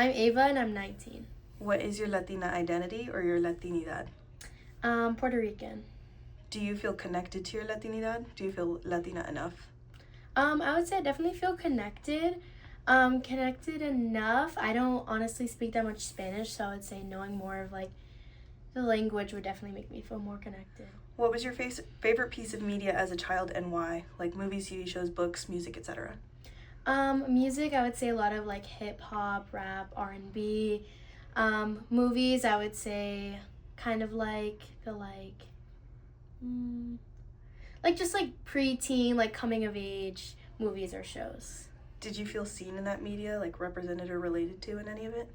I'm Ava and I'm 19. What is your Latina identity or your Latinidad? Puerto Rican. Do you feel connected to your Latinidad? Do you feel Latina enough? I would say I definitely feel connected. Connected enough. I don't honestly speak that much Spanish, so I would say knowing more of like the language would definitely make me feel more connected. What was your favorite piece of media as a child and why? Like movies, TV shows, books, music, etc. Music, I would say a lot of like hip hop, rap, R&B. Movies, I would say kind of like the like just like preteen, like coming of age movies or shows. Did you feel seen in that media, like represented or related to in any of it?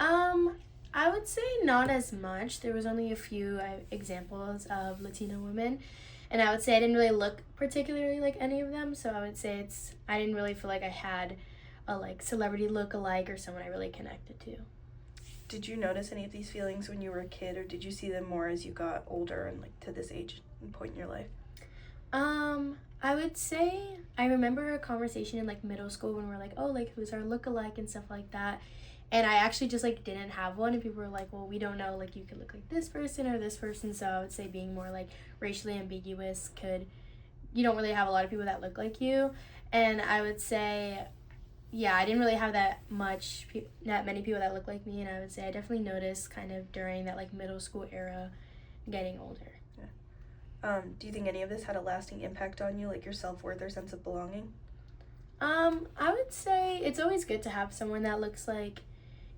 Um, I would say not as much. There was only a few examples of Latina women, and I would say I didn't really look particularly like any of them. So I would say I didn't really feel like I had a like celebrity look-alike or someone I really connected to. Did you notice any of these feelings when you were a kid, or did you see them more as you got older and like to this age and point in your life? I would say I remember a conversation in like middle school when we're like, oh, like who's our look-alike and stuff like that. And I actually just like didn't have one, and people were like, well, we don't know, like you could look like this person or this person. So I would say being more like racially ambiguous you don't really have a lot of people that look like you. And I would say, yeah, I didn't really have that many people that look like me. And I would say I definitely noticed kind of during that like middle school era getting older. Do you think any of this had a lasting impact on you, like your self-worth or sense of belonging? I would say it's always good to have someone that looks like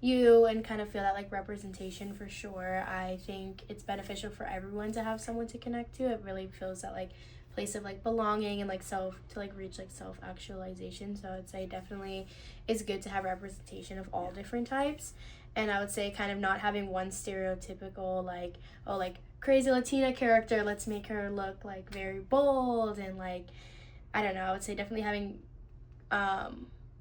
you and kind of feel that like representation for sure. I think it's beneficial for everyone to have someone to connect to. It really feels that like place of like belonging and like to like reach like self-actualization. So I would say definitely it's good to have representation of all different types. And I would say kind of not having one stereotypical like, oh, like crazy Latina character, let's make her look like very bold and like I don't know. I would say definitely having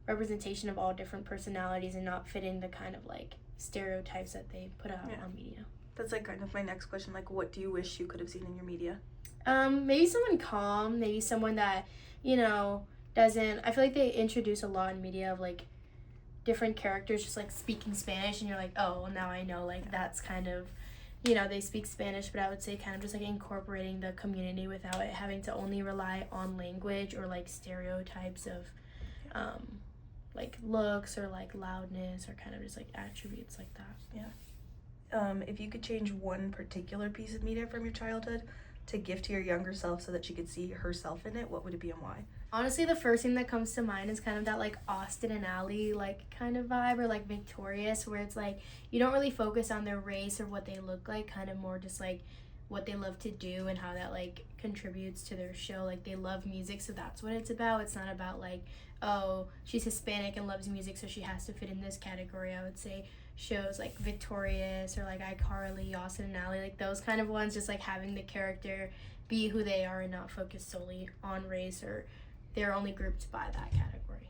representation of all different personalities and not fitting the kind of like stereotypes that they put out on media. That's like kind of my next question. Like, what do you wish you could have seen in your media? Maybe someone calm, maybe someone that, doesn't. I feel like they introduce a lot in media of like different characters just like speaking Spanish, and you're like, oh, well, now I know, like that's kind of, they speak Spanish, but I would say kind of just like incorporating the community without it having to only rely on language or like stereotypes of like looks or like loudness or kind of just like attributes like that. If you could change one particular piece of media from your childhood to gift to your younger self so that she could see herself in it, what would it be and why? Honestly, the first thing that comes to mind is kind of that like Austin and Ally like kind of vibe, or like Victorious, where it's like you don't really focus on their race or what they look like, kind of more just like what they love to do and how that like contributes to their show. Like they love music, so that's what it's about. It's not about like, oh, she's Hispanic and loves music, so she has to fit in this category. I would say shows like Victorious or like iCarly, Austin and Ally, like those kind of ones, just like having the character be who they are and not focus solely on race, or they're only grouped by that category.